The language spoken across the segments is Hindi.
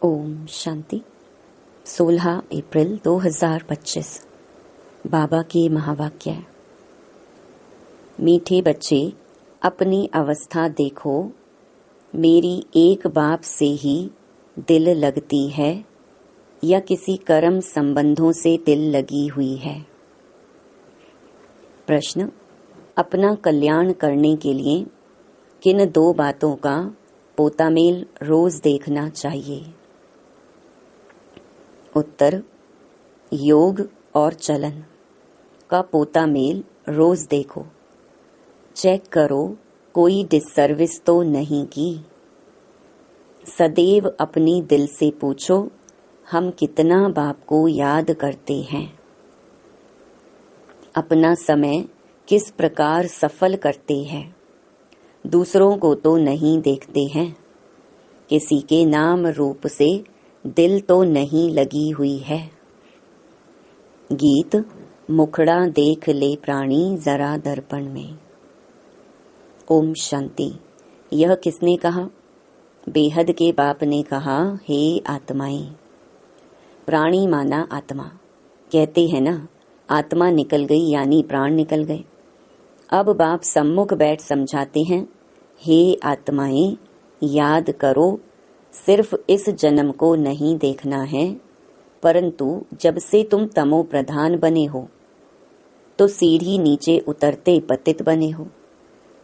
ओम शांति। 16 अप्रैल 2025। बाबा के महावाक्य। मीठे बच्चे, अपनी अवस्था देखो। मेरी एक बाप से ही दिल लगती है या किसी कर्म संबंधों से दिल लगी हुई है। प्रश्न, अपना कल्याण करने के लिए किन दो बातों का पोतामेल रोज देखना चाहिए? उत्तर, योग और चलन का पोतामेल रोज देखो। चेक करो कोई डिससर्विस तो नहीं की। सदैव अपनी दिल से पूछो, हम कितना बाप को याद करते हैं। अपना समय किस प्रकार सफल करते हैं। दूसरों को तो नहीं देखते हैं। किसी के नाम रूप से दिल तो नहीं लगी हुई है। गीत, मुखड़ा देख ले प्राणी जरा दर्पण में। ओम शांति। यह किसने कहा? बेहद के बाप ने कहा, हे आत्माएं। प्राणी माना आत्मा। कहते हैं ना, आत्मा निकल गई यानी प्राण निकल गए। अब बाप सम्मुख बैठ समझाते हैं, हे आत्माएं, याद करो, सिर्फ इस जन्म को नहीं देखना है, परंतु जब से तुम तमो प्रधान बने हो तो सीढ़ी नीचे उतरते पतित बने हो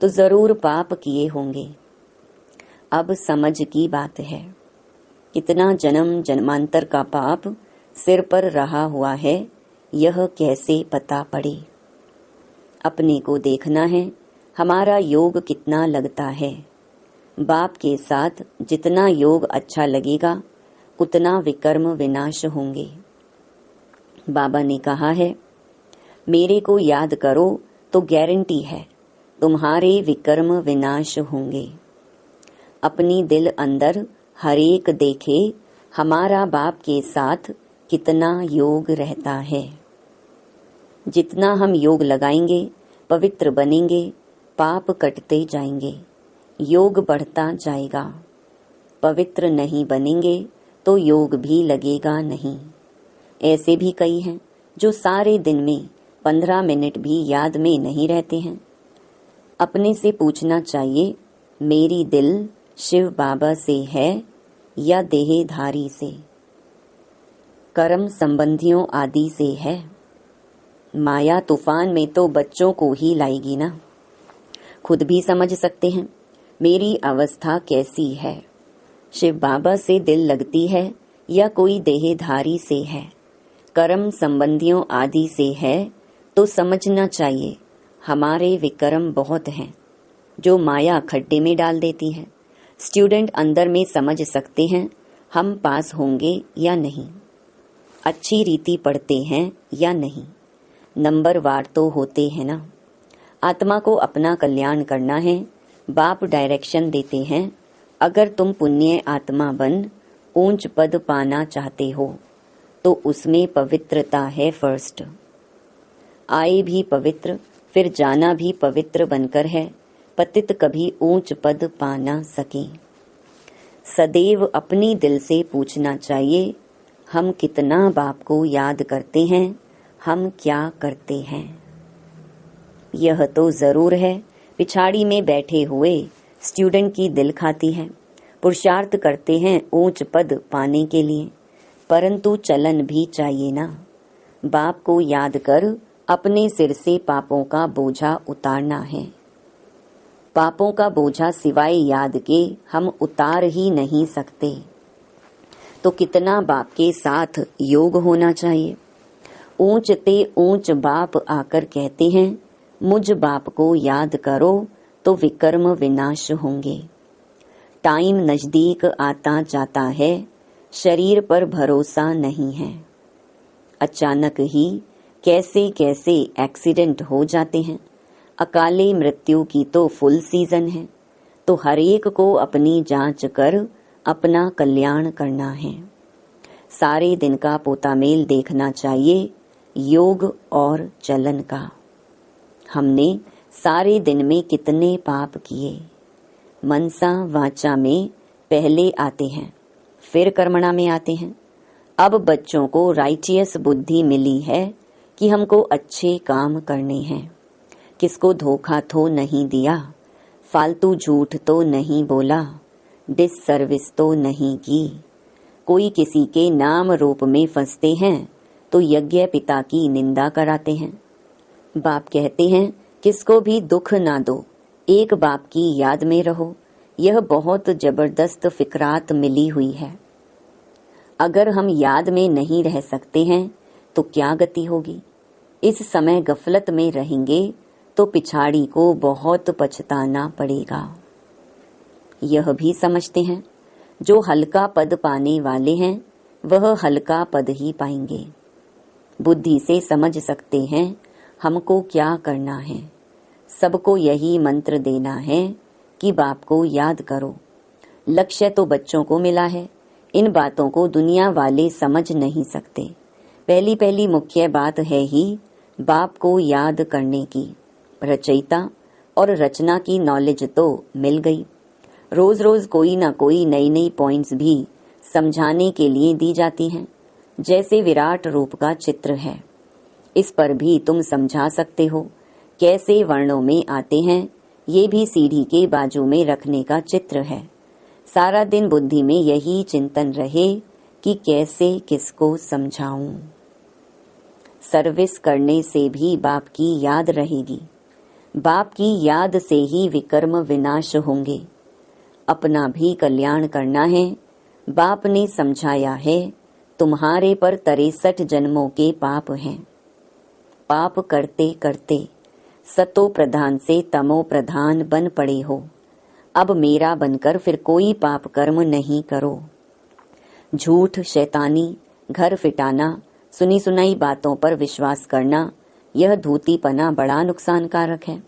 तो जरूर पाप किए होंगे। अब समझ की बात है, कितना जन्म जन्मांतर का पाप सिर पर रहा हुआ है, यह कैसे पता पड़े? अपने को देखना है, हमारा योग कितना लगता है। बाप के साथ जितना योग अच्छा लगेगा उतना विकर्म विनाश होंगे। बाबा ने कहा है, मेरे को याद करो तो गारंटी है तुम्हारे विकर्म विनाश होंगे। अपनी दिल अंदर हरेक देखे हमारा बाप के साथ कितना योग रहता है। जितना हम योग लगाएंगे पवित्र बनेंगे, पाप कटते जाएंगे, योग बढ़ता जाएगा। पवित्र नहीं बनेंगे तो योग भी लगेगा नहीं। ऐसे भी कई हैं जो सारे दिन में 15 मिनट भी याद में नहीं रहते हैं। अपने से पूछना चाहिए, मेरी दिल शिव बाबा से है या देहधारी से, कर्म संबंधियों आदि से है। माया तूफान में तो बच्चों को ही लाएगी ना। खुद भी समझ सकते हैं मेरी अवस्था कैसी है। शिव बाबा से दिल लगती है या कोई देहधारी से है, कर्म संबंधियों आदि से है, तो समझना चाहिए हमारे विकर्म बहुत हैं जो माया खड्डे में डाल देती है। स्टूडेंट अंदर में समझ सकते हैं हम पास होंगे या नहीं, अच्छी रीति पढ़ते हैं या नहीं। नंबर वार तो होते हैं ना। आत्मा को अपना कल्याण करना है, बाप डायरेक्शन देते हैं। अगर तुम पुण्य आत्मा बन ऊंच पद पाना चाहते हो तो उसमें पवित्रता है फर्स्ट। आए भी पवित्र, फिर जाना भी पवित्र बनकर है। पतित कभी ऊंच पद पा ना सके। सदैव अपनी दिल से पूछना चाहिए, हम कितना बाप को याद करते हैं, हम क्या करते हैं। यह तो जरूर है पिछाड़ी में बैठे हुए स्टूडेंट की दिल खाती है। पुरुषार्थ करते हैं ऊंच पद पाने के लिए, परंतु चलन भी चाहिए ना। बाप को याद कर अपने सिर से पापों का बोझा उतारना है। पापों का बोझा सिवाय याद के हम उतार ही नहीं सकते। तो कितना बाप के साथ योग होना चाहिए। ऊंच ते ऊंच बाप आकर कहते हैं, मुझ बाप को याद करो तो विकर्म विनाश होंगे। टाइम नजदीक आता जाता है, शरीर पर भरोसा नहीं है। अचानक ही कैसे कैसे एक्सीडेंट हो जाते हैं। अकाले मृत्यु की तो फुल सीजन है। तो हर एक को अपनी जांच कर अपना कल्याण करना है। सारे दिन का पोतामेल देखना चाहिए, योग और चलन का। हमने सारे दिन में कितने पाप किए। मनसा वाचा में पहले आते हैं, फिर कर्मणा में आते हैं। अब बच्चों को राइटियस बुद्धि मिली है कि हमको अच्छे काम करने हैं, किसको धोखा तो नहीं दिया, फालतू झूठ तो नहीं बोला, डिससर्विस तो नहीं की। कोई किसी के नाम रूप में फंसते हैं तो यज्ञ पिता की निंदा कराते हैं। बाप कहते हैं किसको भी दुख ना दो, एक बाप की याद में रहो। यह बहुत जबरदस्त फिकरात मिली हुई है। अगर हम याद में नहीं रह सकते हैं तो क्या गति होगी। इस समय गफलत में रहेंगे तो पिछाड़ी को बहुत पछताना पड़ेगा। यह भी समझते हैं जो हल्का पद पाने वाले हैं वह हल्का पद ही पाएंगे। बुद्धि से समझ सकते हैं हमको क्या करना है। सबको यही मंत्र देना है कि बाप को याद करो। लक्ष्य तो बच्चों को मिला है, इन बातों को दुनिया वाले समझ नहीं सकते। पहली पहली मुख्य बात है ही बाप को याद करने की। रचयिता और रचना की नॉलेज तो मिल गई। रोज रोज कोई ना कोई नई नई पॉइंट्स भी समझाने के लिए दी जाती हैं। जैसे विराट रूप का चित्र है, इस पर भी तुम समझा सकते हो कैसे वर्णों में आते हैं। ये भी सीढ़ी के बाजू में रखने का चित्र है। सारा दिन बुद्धि में यही चिंतन रहे कि कैसे किसको समझाऊं। सर्विस करने से भी बाप की याद रहेगी। बाप की याद से ही विकर्म विनाश होंगे। अपना भी कल्याण करना है। बाप ने समझाया है तुम्हारे पर 63 जन्मों के पाप हैं। पाप करते करते सतो प्रधान से तमो प्रधान बन पड़े हो। अब मेरा बनकर फिर कोई पाप कर्म नहीं करो। झूठ, शैतानी, घर फिटाना, सुनी सुनाई बातों पर विश्वास करना, यह धूतीपना बड़ा नुकसानकारक है।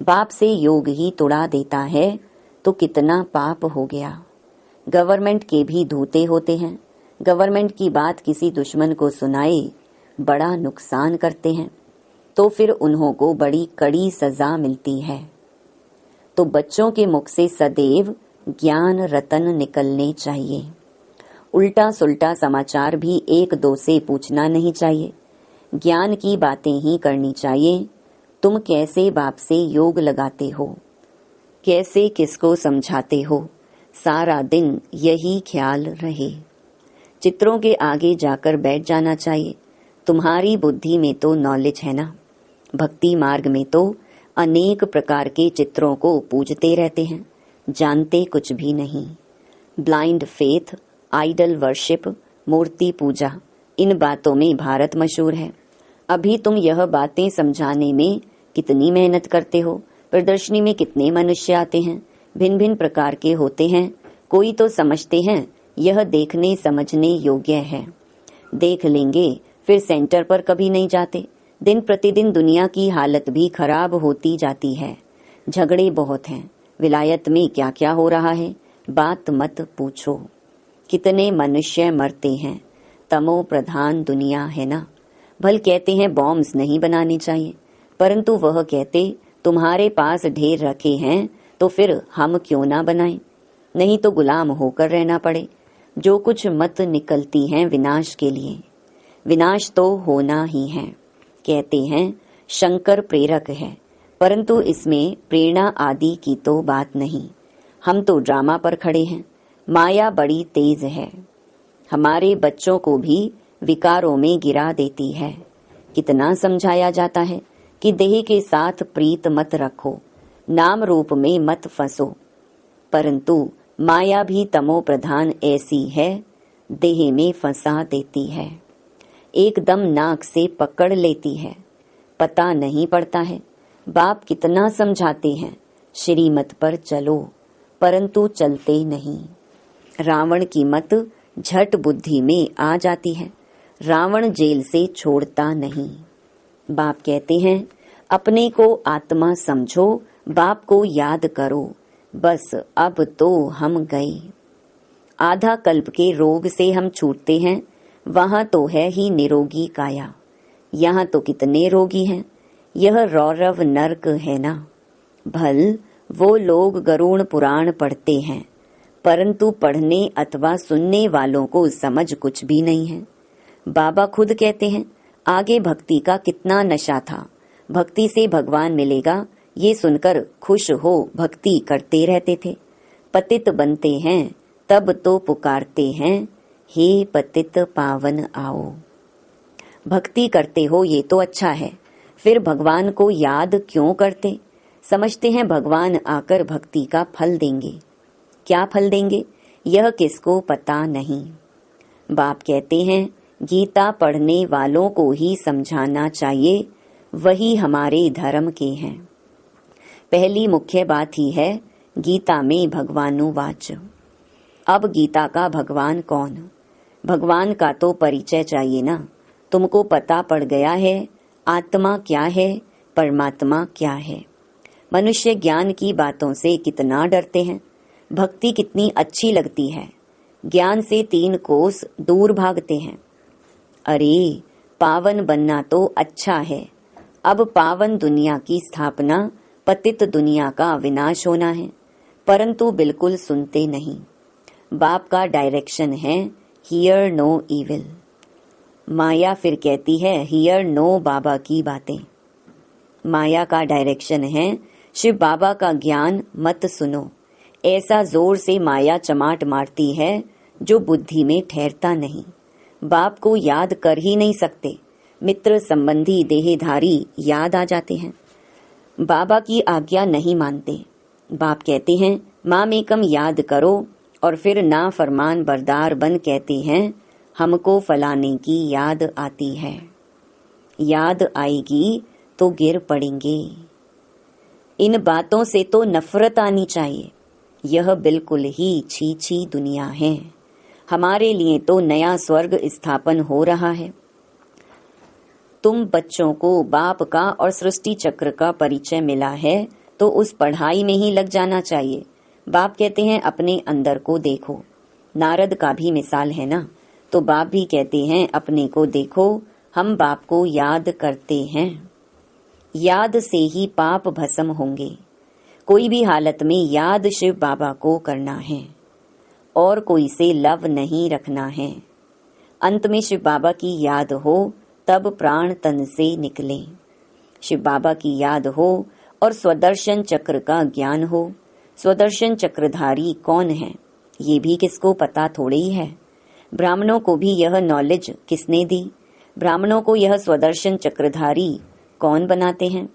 बाप से योग ही तोड़ा देता है तो कितना पाप हो गया। गवर्नमेंट के भी धूते होते हैं। गवर्नमेंट की बात किसी दुश्मन को सुनाए बड़ा नुकसान करते हैं तो फिर उन्हों को बड़ी कड़ी सजा मिलती है। तो बच्चों के मुख से सदैव ज्ञान रतन निकलने चाहिए। उल्टा सुल्टा समाचार भी एक दो से पूछना नहीं चाहिए। ज्ञान की बातें ही करनी चाहिए। तुम कैसे बाप से योग लगाते हो, कैसे किसको समझाते हो, सारा दिन यही ख्याल रहे। चित्रों के आगे जाकर बैठ जाना चाहिए। तुम्हारी बुद्धि में तो नॉलेज है ना। भक्ति मार्ग में तो अनेक प्रकार के चित्रों को पूजते रहते हैं, जानते कुछ भी नहीं। ब्लाइंड फेथ, आइडल वर्शिप, मूर्ति पूजा, इन बातों में भारत मशहूर है। अभी तुम यह बातें समझाने में कितनी मेहनत करते हो। प्रदर्शनी में कितने मनुष्य आते हैं, भिन्न भिन्न प्रकार के होते हैं। कोई तो समझते हैं यह देखने समझने योग्य है, देख लेंगे, फिर सेंटर पर कभी नहीं जाते। दिन प्रतिदिन दुनिया की हालत भी खराब होती जाती है। झगड़े बहुत हैं। विलायत में क्या क्या हो रहा है बात मत पूछो। कितने मनुष्य मरते हैं। तमो प्रधान दुनिया है ना। भल कहते हैं बॉम्ब्स नहीं बनाने चाहिए, परंतु वह कहते तुम्हारे पास ढेर रखे हैं तो फिर हम क्यों ना बनाएं, नहीं तो गुलाम होकर रहना पड़े। जो कुछ मत निकलती हैं विनाश के लिए, विनाश तो होना ही है। कहते हैं शंकर प्रेरक है, परंतु इसमें प्रेरणा आदि की तो बात नहीं। हम तो ड्रामा पर खड़े हैं। माया बड़ी तेज है, हमारे बच्चों को भी विकारों में गिरा देती है। कितना समझाया जाता है कि देह के साथ प्रीत मत रखो, नाम रूप में मत फंसो, परंतु माया भी तमो प्रधान ऐसी है, देह में फंसा देती है। एकदम नाक से पकड़ लेती है, पता नहीं पड़ता है। बाप कितना समझाते हैं श्रीमत पर चलो, परंतु चलते नहीं। रावण की मत झट बुद्धि में आ जाती है। रावण जेल से छोड़ता नहीं। बाप कहते हैं अपने को आत्मा समझो, बाप को याद करो, बस अब तो हम गए। आधा कल्प के रोग से हम छूटते हैं, वहां तो है ही निरोगी काया। यहाँ तो कितने रोगी हैं। यह रौरव नरक है ना। भल वो लोग गरुड़ पुराण पढ़ते हैं, परंतु पढ़ने अथवा सुनने वालों को समझ कुछ भी नहीं है। बाबा खुद कहते हैं, आगे भक्ति का कितना नशा था, भक्ति से भगवान मिलेगा ये सुनकर खुश हो भक्ति करते रहते थे। पतित बनते हैं तब तो पुकारते हैं, हे पतित पावन आओ। भक्ति करते हो ये तो अच्छा है, फिर भगवान को याद क्यों करते? समझते हैं भगवान आकर भक्ति का फल देंगे। क्या फल देंगे यह किसको पता नहीं। बाप कहते हैं, गीता पढ़ने वालों को ही समझाना चाहिए, वही हमारे धर्म के हैं। पहली मुख्य बात ही है गीता में भगवानुवाच। अब गीता का भगवान कौन? भगवान का तो परिचय चाहिए ना। तुमको पता पड़ गया है आत्मा क्या है, परमात्मा क्या है। मनुष्य ज्ञान की बातों से कितना डरते हैं, भक्ति कितनी अच्छी लगती है, ज्ञान से 3 कोस दूर भागते हैं। अरे पावन बनना तो अच्छा है, अब पावन दुनिया की स्थापना, पतित दुनिया का विनाश होना है, परंतु बिल्कुल सुनते नहीं। बाप का डायरेक्शन है हियर नो इविल। माया फिर कहती है हियर नो बाबा की बातें। माया का डायरेक्शन है शिव बाबा का ज्ञान मत सुनो। ऐसा जोर से माया चमाट मारती है जो बुद्धि में ठहरता नहीं। बाप को याद कर ही नहीं सकते, मित्र संबंधी देहधारी याद आ जाते हैं, बाबा की आज्ञा नहीं मानते। बाप कहते हैं मामेकम याद करो और फिर ना फरमान बरदार बन कहते हैं हमको फलाने की याद आती है। याद आएगी तो गिर पड़ेंगे। इन बातों से तो नफरत आनी चाहिए। यह बिल्कुल ही छी दुनिया है। हमारे लिए तो नया स्वर्ग स्थापन हो रहा है। तुम बच्चों को बाप का और सृष्टि चक्र का परिचय मिला है तो उस पढ़ाई में ही लग जाना चाहिए। बाप कहते हैं अपने अंदर को देखो। नारद का भी मिसाल है ना, तो बाप भी कहते हैं अपने को देखो। हम बाप को याद करते हैं, याद से ही पाप भस्म होंगे। कोई भी हालत में याद शिव बाबा को करना है और कोई से लव नहीं रखना है। अंत में शिव बाबा की याद हो तब प्राण तन से निकले। शिव बाबा की याद हो और स्वदर्शन चक्र का ज्ञान हो। स्वदर्शन चक्रधारी कौन है ये भी किसको पता थोड़े ही है। ब्राह्मणों को भी यह नॉलेज किसने दी? ब्राह्मणों को यह स्वदर्शन चक्रधारी कौन बनाते हैं?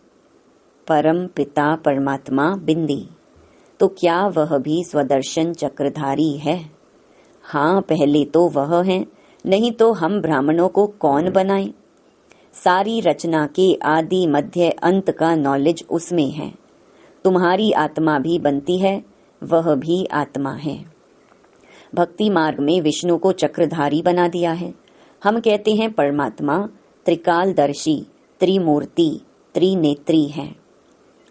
परम पिता परमात्मा बिंदी। तो क्या वह भी स्वदर्शन चक्रधारी है? हाँ, पहले तो वह है, नहीं तो हम ब्राह्मणों को कौन बनाए? सारी रचना के आदि मध्य अंत का नॉलेज उसमें है। तुम्हारी आत्मा भी बनती है, वह भी आत्मा है। भक्ति मार्ग में विष्णु को चक्रधारी बना दिया है। हम कहते हैं परमात्मा त्रिकालदर्शी, त्रिमूर्ति, त्रिनेत्री है।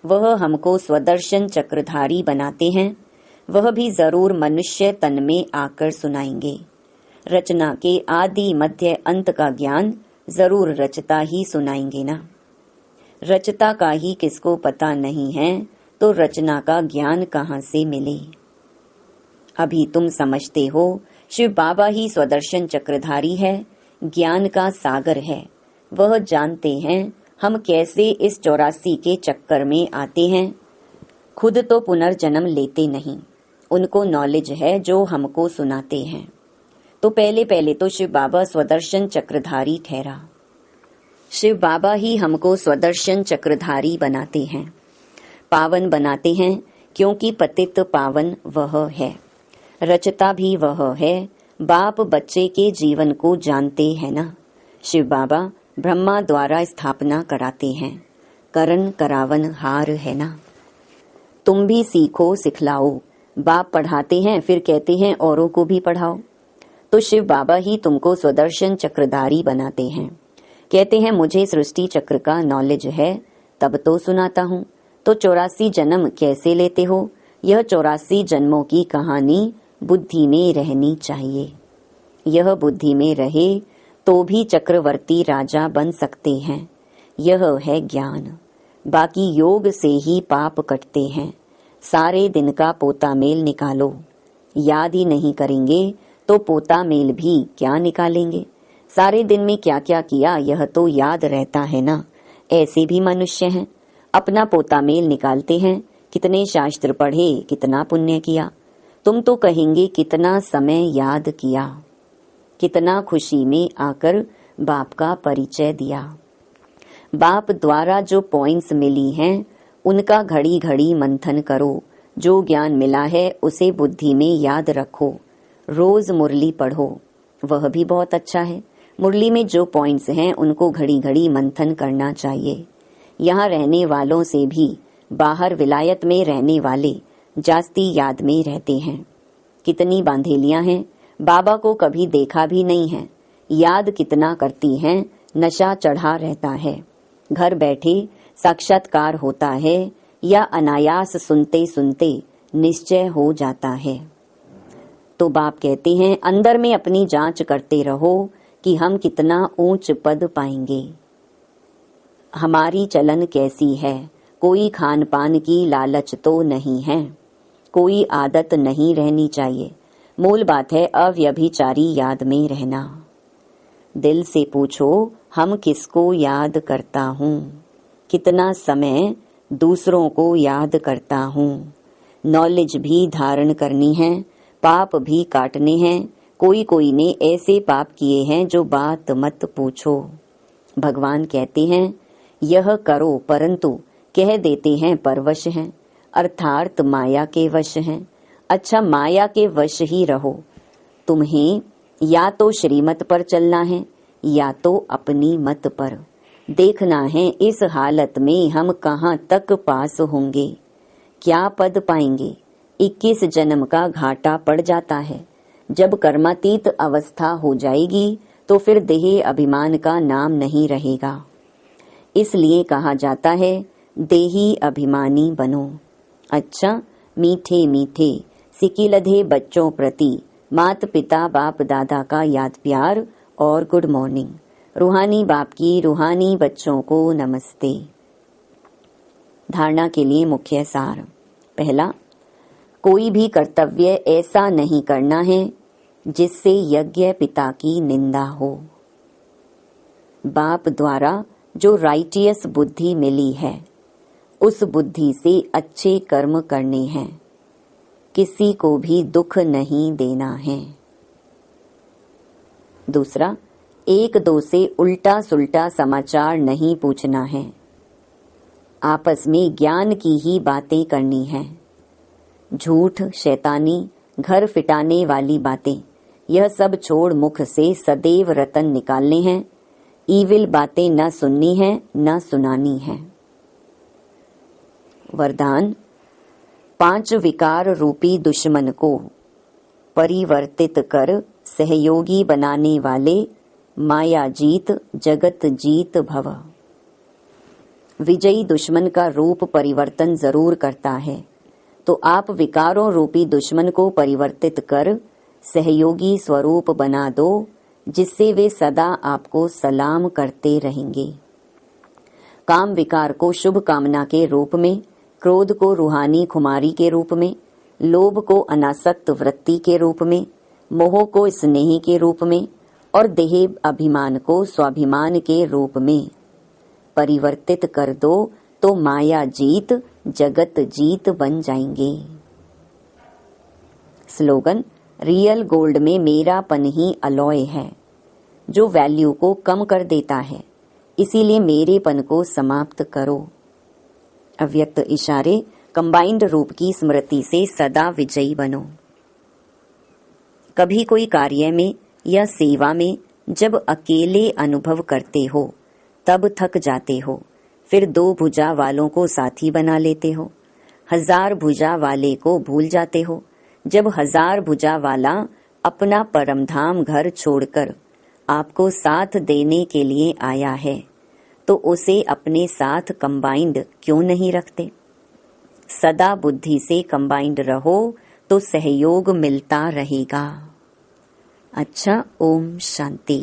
वह हमको स्वदर्शन चक्रधारी बनाते हैं। वह भी जरूर मनुष्य तन में आकर सुनाएंगे। रचना के आदि मध्य अंत का ज्ञान जरूर रचता ही सुनाएंगे ना। रचता का ही किसको पता नहीं है तो रचना का ज्ञान कहाँ से मिले? अभी तुम समझते हो शिव बाबा ही स्वदर्शन चक्रधारी है, ज्ञान का सागर है। वह जानते हैं हम कैसे इस 84 के चक्कर में आते हैं। खुद तो पुनर्जन्म लेते नहीं, उनको नॉलेज है जो हमको सुनाते हैं। तो पहले तो शिव बाबा स्वदर्शन चक्रधारी ठहरा। शिव बाबा ही हमको स्वदर्शन चक्रधारी बनाते हैं, पावन बनाते हैं, क्योंकि पतित पावन वह है, रचता भी वह है। बाप बच्चे के जीवन को जानते हैं ना। शिव बाबा ब्रह्मा द्वारा स्थापना कराते हैं, करण करावन हार है ना। तुम भी सीखो सिखलाओ। बाप पढ़ाते हैं फिर कहते हैं औरों को भी पढ़ाओ। तो शिव बाबा ही तुमको स्वदर्शन चक्रधारी बनाते हैं। कहते हैं मुझे सृष्टि चक्र का नॉलेज है तब तो सुनाता हूँ। तो 84 जन्म कैसे लेते हो? यह 84 जन्मों की कहानी बुद्धि में रहनी चाहिए। यह बुद्धि में रहे तो भी चक्रवर्ती राजा बन सकते हैं। यह है ज्ञान। बाकी योग से ही पाप कटते हैं। सारे दिन का पोता मेल निकालो। याद ही नहीं करेंगे तो पोता मेल भी क्या निकालेंगे। सारे दिन में क्या क्या किया यह तो याद रहता है ना। ऐसे भी मनुष्य हैं, अपना पोता मेल निकालते हैं, कितने शास्त्र पढ़े, कितना पुण्य किया। तुम तो कहेंगे कितना समय याद किया, कितना खुशी में आकर बाप का परिचय दिया। बाप द्वारा जो पॉइंट्स मिली हैं उनका घड़ी घड़ी मंथन करो। जो ज्ञान मिला है उसे बुद्धि में याद रखो। रोज मुरली पढ़ो, वह भी बहुत अच्छा है। मुरली में जो पॉइंट्स हैं उनको घड़ी घड़ी मंथन करना चाहिए। यहाँ रहने वालों से भी बाहर विलायत में रहने वाले जास्ती याद में रहते हैं। कितनी बांधेलियां हैं, बाबा को कभी देखा भी नहीं है, याद कितना करती हैं, नशा चढ़ा रहता है। घर बैठे साक्षात्कार होता है या अनायास सुनते सुनते निश्चय हो जाता है। तो बाप कहते हैं अंदर में अपनी जांच करते रहो कि हम कितना ऊंच पद पाएंगे। हमारी चलन कैसी है, कोई खान पान की लालच तो नहीं है, कोई आदत नहीं रहनी चाहिए। मूल बात है अव्यभिचारी याद में रहना। दिल से पूछो हम किसको याद करता हूँ, कितना समय दूसरों को याद करता हूँ। नॉलेज भी धारण करनी है, पाप भी काटने हैं। कोई कोई ने ऐसे पाप किए हैं जो बात मत पूछो। भगवान कहते हैं यह करो, परंतु कह देते हैं परवश हैं, अर्थात माया के वश हैं। अच्छा, माया के वश ही रहो। तुम्हें या तो श्रीमत पर चलना है या तो अपनी मत पर। देखना है इस हालत में हम कहाँ तक पास होंगे, क्या पद पाएंगे। 21 जन्म का घाटा पड़ जाता है। जब कर्मातीत अवस्था हो जाएगी तो फिर देह अभिमान का नाम नहीं रहेगा। इसलिए कहा जाता है देही अभिमानी बनो। अच्छा, मीठे मीठे सिकिलधे बच्चों प्रति मात पिता बाप दादा का याद प्यार और गुड मॉर्निंग। रूहानी बाप की रूहानी बच्चों को नमस्ते। धारणा के लिए मुख्य सार। पहला, कोई भी कर्तव्य ऐसा नहीं करना है जिससे यज्ञ पिता की निंदा हो। बाप द्वारा जो राइटियस बुद्धि मिली है उस बुद्धि से अच्छे कर्म करने हैं, किसी को भी दुख नहीं देना है। दूसरा, एक दो से उल्टा सुल्टा समाचार नहीं पूछना है, आपस में ज्ञान की ही बातें करनी है। झूठ, शैतानी, घर फिटाने वाली बातें यह सब छोड़ मुख से सदैव रतन निकालने हैं। ईविल बातें न सुननी है न सुनानी है। वरदान, 5 विकार रूपी दुश्मन को परिवर्तित कर सहयोगी बनाने वाले माया जीत जगत जीत भव। विजयी दुश्मन का रूप परिवर्तन जरूर करता है, तो आप विकारों रूपी दुश्मन को परिवर्तित कर सहयोगी स्वरूप बना दो, जिससे वे सदा आपको सलाम करते रहेंगे। काम विकार को शुभ कामना के रूप में, क्रोध को रूहानी खुमारी के रूप में, लोभ को अनासक्त वृत्ति के रूप में, मोह को स्नेह के रूप में और देह अभिमान को स्वाभिमान के रूप में परिवर्तित कर दो तो माया जीत जगत जीत बन जाएंगे। स्लोगन, रियल गोल्ड में मेरापन ही अलॉय है जो वैल्यू को कम कर देता है, इसीलिए मेरेपन को समाप्त करो। अव्यक्त इशारे कंबाइंड रूप की स्मृति से सदा विजयी बनो। कभी कोई कार्य में या सेवा में जब अकेले अनुभव करते हो तब थक जाते हो, फिर 2 भुजा वालों को साथी बना लेते हो। 1000 भुजा वाले को भूल जाते हो। जब 1000 भुजा वाला अपना परमधाम घर छोड़कर आपको साथ देने के लिए आया है तो उसे अपने साथ कंबाइंड क्यों नहीं रखते। सदा बुद्धि से कंबाइंड रहो तो सहयोग मिलता रहेगा। अच्छा, ओम शांति।